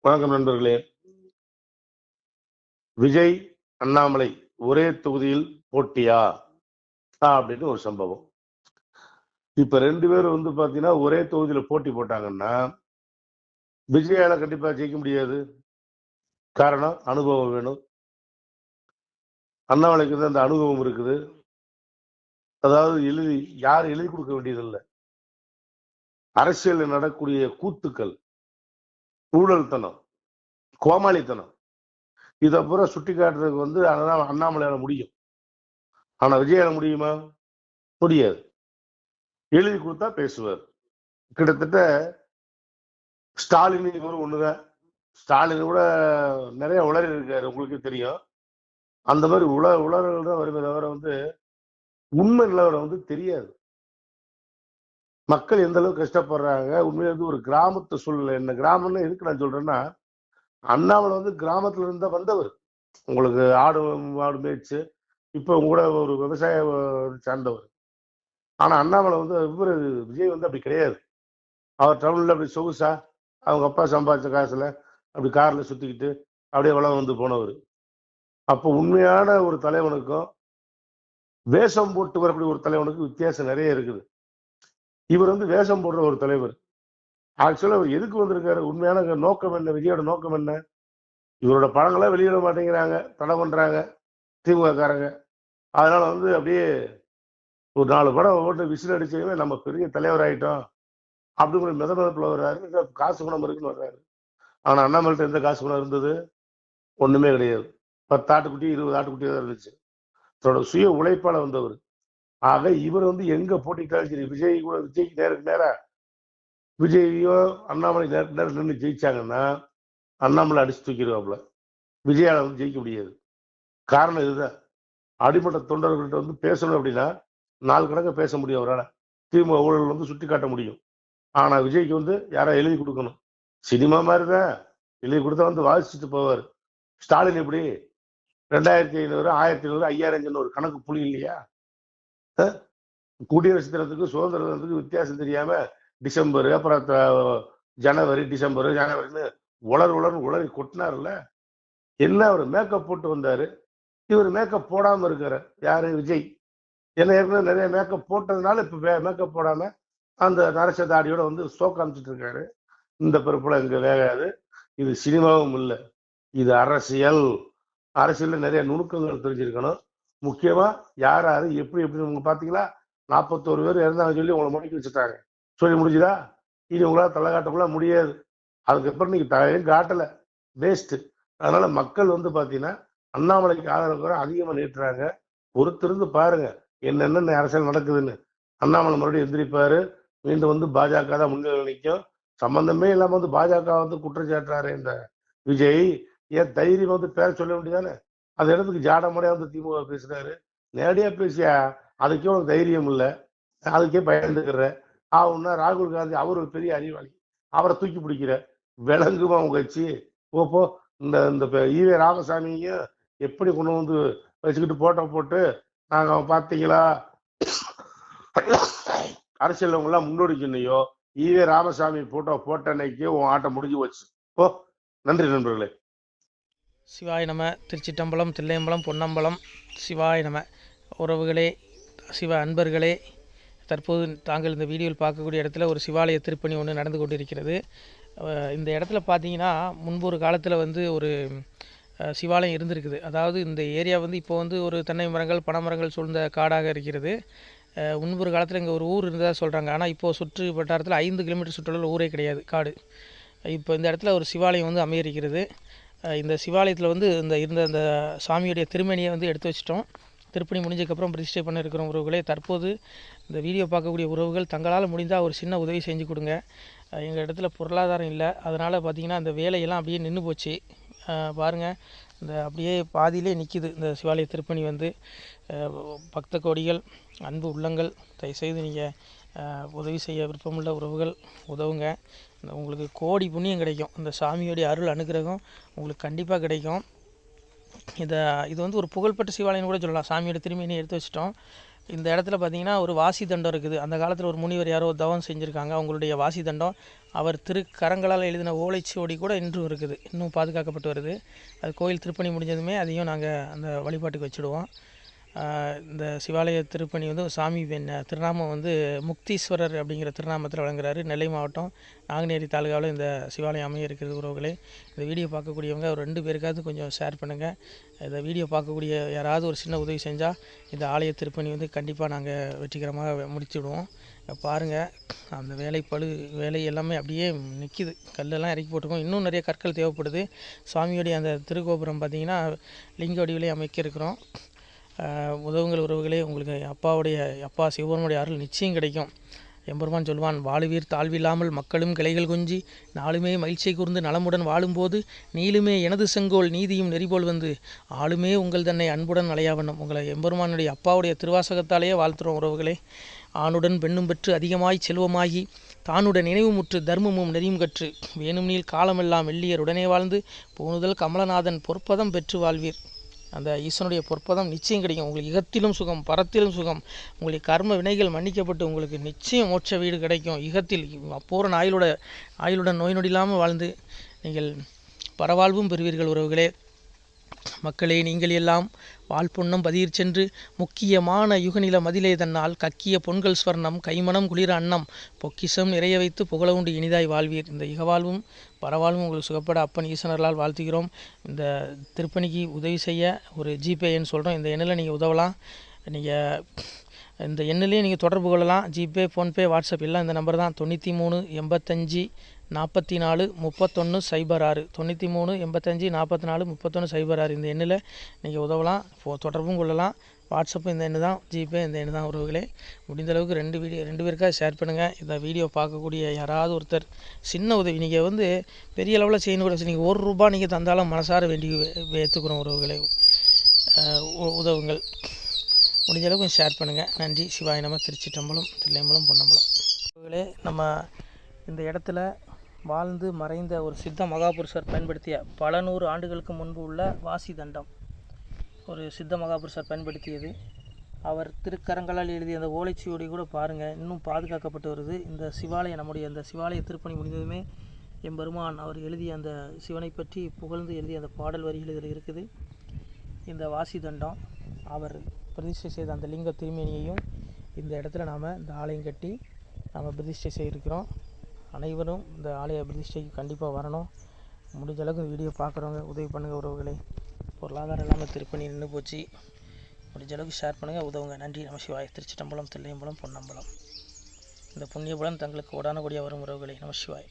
வணக்கம் நண்பர்களே. விஜய் அண்ணாமலை ஒரே தொகுதியில் போட்டியா அப்படின்னு ஒரு சம்பவம். இப்ப 2 பேரும் பாத்தீங்கன்னா ஒரே தொகுதியில போட்டி போட்டாங்கன்னா விஜயால கண்டிப்பா ஜெயிக்க முடியாது. காரணம் அனுபவம் வேணும். அண்ணாமலைக்கு அந்த அனுபவம் இருக்குது. அதாவது யாரும் எழுதி கொடுக்க வேண்டியதில்லை. அரசியல் நடக்கூடிய கூத்துக்கள், ஊழல்தனம், கோமாளித்தனம் இதை பூரா சுட்டி காட்டுறதுக்கு அண்ணாமலையால முடியும். ஆனா விஜயால முடியுமா? முடியாது. எழுதி கொடுத்தா பேசுவார். கிட்டத்தட்ட ஸ்டாலின் இவரும் ஒண்ணுதான். ஸ்டாலின் கூட நிறைய உளறி இருக்காரு, உங்களுக்கே தெரியும். அந்த மாதிரி உளறல் தான் வருமே தவிர உண்மை நிலவரம் தெரியாது. மக்கள் எந்த அளவுக்கு கஷ்டப்படுறாங்க உண்மையில ஒரு கிராமத்து சூழ்நிலை என்ன. கிராமம்னு எதுக்கு நான் சொல்றேன்னா, அண்ணாமலை கிராமத்துல இருந்தா வந்தவர். உங்களுக்கு ஆடு மேய்ச்சு இப்ப கூட ஒரு விவசாய சார்ந்தவர். ஆனா அண்ணாமலை இவரு விஜய் அப்படி கிடையாது. அவர் டவுன்ல அப்படி சொகுசா அவங்க அப்பா சம்பாதிச்ச காசுல அப்படி கார்ல சுத்திக்கிட்டு அப்படியே வளம் போனவர். அப்போ உண்மையான ஒரு தலைவனுக்கும் வேஷம் போட்டு வரக்கூடிய ஒரு தலைவனுக்கும் வித்தியாசம் நிறைய இருக்குது. இவர் வேஷம் போடுற ஒரு தலைவர். ஆக்சுவலா அவர் எதுக்கு வந்திருக்காரு? உண்மையான நோக்கம் என்ன? விஜயோட நோக்கம் என்ன? இவரோட படங்கள்லாம் வெளியிட மாட்டேங்கிறாங்க, தடை பண்றாங்க திமுக காரங்க. அதனால அப்படியே ஒரு 4 படம் ஓட்டு விசில் அடிச்சதுமே நம்ம பெரிய தலைவர் ஆயிட்டோம் அப்படிங்கிற மிதமதப்புல வர்றாரு. காசு குணம் இருக்குன்னு வர்றாரு. ஆனா அண்ணாமலைட்ட எந்த காசு குணம் இருந்தது? ஒண்ணுமே கிடையாது. 10 ஆட்டுக்குட்டி 20 ஆட்டுக்குட்டி தான் இருந்துச்சு. தன்னோட சுய உழைப்பால வந்தவர். ஆக இவர் எங்க போட்டிட்டாலும் சரி, விஜய்க்கு நேருக்கு நேரா விஜயோ அண்ணாமலை நேருக்கு நேரம் நின்று ஜெயிச்சாங்கன்னா அண்ணாமலை அடிச்சு தூக்கிடுவாப்புல. விஜயால ஜெயிக்க முடியாது. காரணம் இதுதான். அடிமட்ட தொண்டர்கள்ட்ட பேசணும் அப்படின்னா 4 கணக்க பேச முடியும் அவரால். திமுக ஊழல் சுட்டி காட்ட முடியும். ஆனா விஜய்க்கு யாரா எழுதி கொடுக்கணும். சினிமா மாதிரிதான் எழுதி கொடுத்தா வாசிச்சுட்டு போவார். ஸ்டாலின் எப்படி 2500 1500 5000 ஒரு கணக்கு புள்ளி இல்லையா? குடியரசு தினத்துக்கு சுதந்திர தினத்துக்கு வித்தியாசம் தெரியாம டிசம்பர் அப்புறம் ஜனவரி ஜனவரின்னு உளறி கொட்டினார்ல. என்ன அவர் மேக்கப் போட்டு வந்தாரு. இவர் மேக்கப் போடாம இருக்காரு. யாரு? விஜய். என்ன ஏற்கனவே நிறைய மேக்கப் போட்டதுனால இப்ப மேக்கப் போடாம அந்த நரச தாடியோட ஸ்டோ காமிச்சிட்டு இருக்காரு. இந்த பிறப்புல இங்க வேகாது. இது சினிமாவும் இல்லை, இது அரசியல். அரசியல்ல நிறைய நுணுக்கங்கள் தெரிஞ்சிருக்கணும். முக்கியமா யார் யாரு எப்படி எப்படின்னு பாத்தீங்களா? 41 பேர் இறந்தாங்க சொல்லி உங்களை முடக்கி வச்சுட்டாங்க. சொல்லி முடிஞ்சுதா? இனி உங்களால் தலை காட்டக்குள்ள முடியாது. அதுக்கப்புறம் நீங்க தலையும் காட்டல, வேஸ்ட். அதனால மக்கள் பாத்தீங்கன்னா அண்ணாமலைக்கு ஆதரவு அதிகமா நீட்டுறாங்க. பொறுத்திருந்து பாருங்க என்னென்ன அரசியல் நடக்குதுன்னு. அண்ணாமலை மறுபடியும் எந்திரிப்பாரு. மீண்டும் பாஜக தான் முன்னிலையில் நிற்கும். சம்பந்தமே இல்லாம பாஜக குற்றச்சாட்டுறாரு இந்த விஜய். ஏன் தைரியம் பேர சொல்ல வேண்டியதானே? அந்த இடத்துக்கு ஜாடமுறையா திமுக பேசுறாரு. நேரடியா பேசியா அதுக்கே உனக்கு தைரியம் இல்லை, அதுக்கே பயந்துக்கிற. ஆகுன்னா ராகுல் காந்தி அவர் ஒரு பெரிய அறிவாளி, அவரை தூக்கி பிடிக்கிற. விளங்குமா உங்க கட்சி? போ. இந்த ஈவே ராமசாமியும் எப்படி கொண்டு வச்சுக்கிட்டு போட்டோ போட்டு நாங்க பாத்தீங்களா அரசியல் எல்லாம் முன்னோடி சொன்னையோ, ஈவே ராமசாமி போட்டோ போட்ட அன்னைக்கு உன் ஆட்டம் முடிஞ்சு போச்சு. ஓ, நன்றி நண்பர்களே. சிவாய நம. திருச்சிட்டம்பலம், தில்லையம்பலம், பொன்னம்பலம். சிவாய நம. உறவுகளே, சிவ அன்பர்களே, தற்போது தாங்கள் இந்த வீடியோவில் பார்க்கக்கூடிய இடத்துல ஒரு சிவாலய திருப்பணி ஒன்று நடந்து கொண்டிருக்கிறது. இந்த இடத்துல பார்த்தீங்கன்னா முன்பு ஒரு காலத்தில் ஒரு சிவாலயம் இருந்திருக்குது. அதாவது இந்த ஏரியா இப்போ ஒரு தென்னை மரங்கள் பனை மரங்கள் சூழ்ந்த காடாக இருக்கிறது. முன்பு ஒரு காலத்தில் இங்கே ஒரு ஊர் இருந்ததாக சொல்கிறாங்க. ஆனால் இப்போது சுற்று வட்டாரத்தில் 5 கிலோமீட்டர் சுற்றுலாவில் ஊரே கிடையாது, காடு. இப்போ இந்த இடத்துல ஒரு சிவாலயம் அமையிருக்கிறது. இந்த சிவாலயத்தில் இருந்த அந்த சாமியுடைய திருமணியை எடுத்து வச்சிட்டோம். திருப்பணி முடிஞ்சதுக்கப்புறம் பிரதிஷ்டை பண்ண இருக்கிற உறவுகளே, தற்போது இந்த வீடியோ பார்க்கக்கூடிய உறவுகள் தங்களால் முடிந்தால் ஒரு சின்ன உதவி செஞ்சு கொடுங்க. எங்கள் இடத்துல பொருளாதாரம் இல்லை. அதனால் பார்த்திங்கன்னா இந்த வேலையெல்லாம் அப்படியே நின்று போச்சு. பாருங்கள், இந்த அப்படியே பாதியிலே நிற்கிது இந்த சிவாலய திருப்பணி. பக்த கோடிகள், அன்பு உள்ளங்கள், தயவுசெய்து நீங்கள் உதவி செய்ய விருப்பமுள்ள உறவுகள் உதவுங்க. உங்களுக்கு கோடி புண்ணியம் கிடைக்கும். இந்த சாமியோடைய அருள் அனுகிரகம் உங்களுக்கு கண்டிப்பாக கிடைக்கும். இது ஒரு புகழ்பெற்ற சிவாலயம்னு கூட சொல்லலாம். சாமியோட திருமணியை எடுத்து வச்சிட்டோம். இந்த இடத்துல பார்த்தீங்கன்னா ஒரு வாசி தண்டம் இருக்குது. அந்த காலத்தில் ஒரு முனிவர் யாரோ தவம் செஞ்சுருக்காங்க. அவங்களுடைய வாசி தண்டம் அவர் திருக்கரங்களால் எழுதின ஓலைச்சுவடி கூட இன்றும் இருக்குது, இன்னும் பாதுகாக்கப்பட்டு வருது. அது கோயில் திருப்பணி முடிஞ்சதுமே அதையும் நாங்கள் அந்த வழிபாட்டுக்கு வச்சுடுவோம். இந்த சிவாலய திருப்பணி வந்து சாமி திருநாமம் வந்து முக்தீஸ்வரர் அப்படிங்கிற திருநாமத்தில் வழங்குறாரு. நெல்லை மாவட்டம் நாங்குநேரி தாலுகாவில் இந்த சிவாலயம் அமைய இருக்கிறது. உறவுகளே, இந்த வீடியோ பார்க்கக்கூடியவங்க ஒரு 2 பேருக்காவது கொஞ்சம் ஷேர் பண்ணுங்கள். இந்த வீடியோ பார்க்கக்கூடிய யாராவது ஒரு சின்ன உதவி செஞ்சால் இந்த ஆலய திருப்பணி வந்து கண்டிப்பாக நாங்கள் வெற்றிகரமாக முடிச்சுடுவோம். பாருங்கள், அந்த வேலை எல்லாமே அப்படியே நிற்கிது. கல்லெல்லாம் இறக்கி போட்டிருக்கோம். இன்னும் நிறைய கற்கள் தேவைப்படுது. சுவாமியுடைய அந்த திருக்கோபுரம் பார்த்திங்கன்னா லிங்க வடிவிலே அமைக்க இருக்கிறோம். உதவுங்கள் உறவுகளே. உங்களுக்கு அப்பா சிவபெருமானுடைய அருள் நிச்சயம் கிடைக்கும். எம்பெருமான் சொல்வான், வாழுவீர் தாழ்வில்லாமல் மக்களும் கிளைகள் கொஞ்சி நாளுமே மகிழ்ச்சியை கூர்ந்து நலமுடன் வாழும்போது நீளுமே எனது செங்கோல் நீதியும் நெறிபோல் வந்து ஆளுமே உங்கள் தன்னை அன்புடன் அலையாவண்ணம். உங்களை எம்பெருமானுடைய அப்பாவுடைய திருவாசகத்தாலேயே வாழ்த்துறோம் உறவுகளே. ஆணுடன் பெண்ணும் பெற்று அதிகமாய் செல்வமாகி தானுடன் நினைவுமுற்று தர்மமும் நெறியும் கற்று வேணும் நீள் காலமெல்லாம் வெள்ளியர் உடனே வாழ்ந்து போனுதல் கமலநாதன் பொற்பதம் பெற்று வாழ்வீர். அந்த ஈசனுடைய பொற்பதம் நிச்சயம் கிடைக்கும். உங்களுக்கு இகத்திலும் சுகம், பரத்திலும் சுகம். உங்களுடைய கர்ம வினைகள் மன்னிக்கப்பட்டு உங்களுக்கு நிச்சயம் மோட்ச வீடு கிடைக்கும். இகத்தில் பூரண ஆயுளுடன் நோய் நொடி இல்லாமல் வாழ்ந்து நீங்கள் பரவாழ்வும் பெறுவீர்கள் உறவுகளே. மக்களே, நீங்கள் எல்லாம் வாழ்பொன்னம் பதியிற் சென்று முக்கியமான யுகநில மதிலே தன்னால் கக்கிய பொன்கள் ஸ்வர்ணம் கைமணம் குளிர அன்னம் பொக்கிஷம் நிறைய வைத்து புகழ உண்டு இனிதாய் வாழ்வீர். இந்த இகவாழ்வும் பரவாழ்வும் உங்களுக்கு சுகப்பட அப்பன் ஈசனர்களால் வாழ்த்துகிறோம். இந்த திருப்பணிக்கு உதவி செய்ய ஒரு ஜிபே எண் சொல்கிறோம். இந்த எண்ணில் நீங்கள் உதவலாம். நீங்கள் இந்த எண்ணிலே நீங்கள் தொடர்பு கொள்ளலாம். ஜிபே, ஃபோன்பே, வாட்ஸ்அப் எல்லாம் இந்த நம்பர் தான். 93 85 44 31 06 93 85 44 31 06. இந்த எண்ணில் நீங்கள் உதவலாம், தொடர்பும் கொள்ளலாம். வாட்ஸ்அப்பும் இந்த எண்ணு தான், ஜிபே இந்த எண்ணு தான் உறவுகளே. முடிந்த அளவுக்கு 2 பேருக்காக ஷேர் பண்ணுங்கள். இந்த வீடியோ பார்க்கக்கூடிய யாராவது ஒருத்தர் சின்ன உதவி, நீங்கள் வந்து பெரிய அளவில் செய்யணும் கூட, நீங்கள் ₹1 நீங்கள் தந்தாலும் மனசார வேண்டி ஏற்றுக்கிறோம் உறவுகளே. உதவுங்கள். முடிஞ்ச அளவுக்கு ஷேர் பண்ணுங்கள். நன்றி. சிவாய நம. திருச்சிற்றம்பலம், தில்லையம்பலம், பொன்னம்பலம். உறவுகளே, நம்ம இந்த இடத்துல வாழ்ந்து மறைந்த ஒரு சித்த மகாபுருஷர் பயன்படுத்திய பல 100 ஆண்டுகளுக்கு முன்பு உள்ள வாசி தண்டம் ஒரு சித்த மகாபுருஷர் பயன்படுத்தியது. அவர் திருக்கரங்களால் எழுதிய அந்த ஓலைச்சுவடி கூட பாருங்கள், இன்னும் பாதுகாக்கப்பட்டு வருது. இந்த சிவாலயம், நம்முடைய அந்த சிவாலய திருப்பணி முடிந்ததுமே எம்பெருமான் அவர் எழுதிய அந்த சிவனை பற்றி புகழ்ந்து எழுதிய அந்த பாடல் வரிகள் இதில் இருக்குது. இந்த வாசி தண்டம் அவர் பிரதிஷ்டை செய்த அந்த லிங்க திருமேனியையும் இந்த இடத்துல நாம் இந்த ஆலயம் கட்டி நாம் பிரதிஷ்டை செய்திருக்கிறோம். அனைவரும் இந்த ஆலய பிரதிஷ்டைக்கு கண்டிப்பாக வரணும். முடிஞ்ச அளவுக்கு வீடியோ பார்க்குறவங்க உதவி பண்ணுங்கள் உறவுகளே. பொருளாதாரம் இல்லாமல் திருப்பணி நின்று போச்சு. முடிஞ்ச அளவுக்கு ஷேர் பண்ணுங்கள், உதவுங்க. நன்றி. நம சிவாய. திருச்சிற்றம்பலம், தில்லையம்பலம், பொன்னம்பலம். இந்த புண்ணியபலம் தங்களுக்கு உடான கூடிய வரும் உறவுகளே. நம சிவாய்.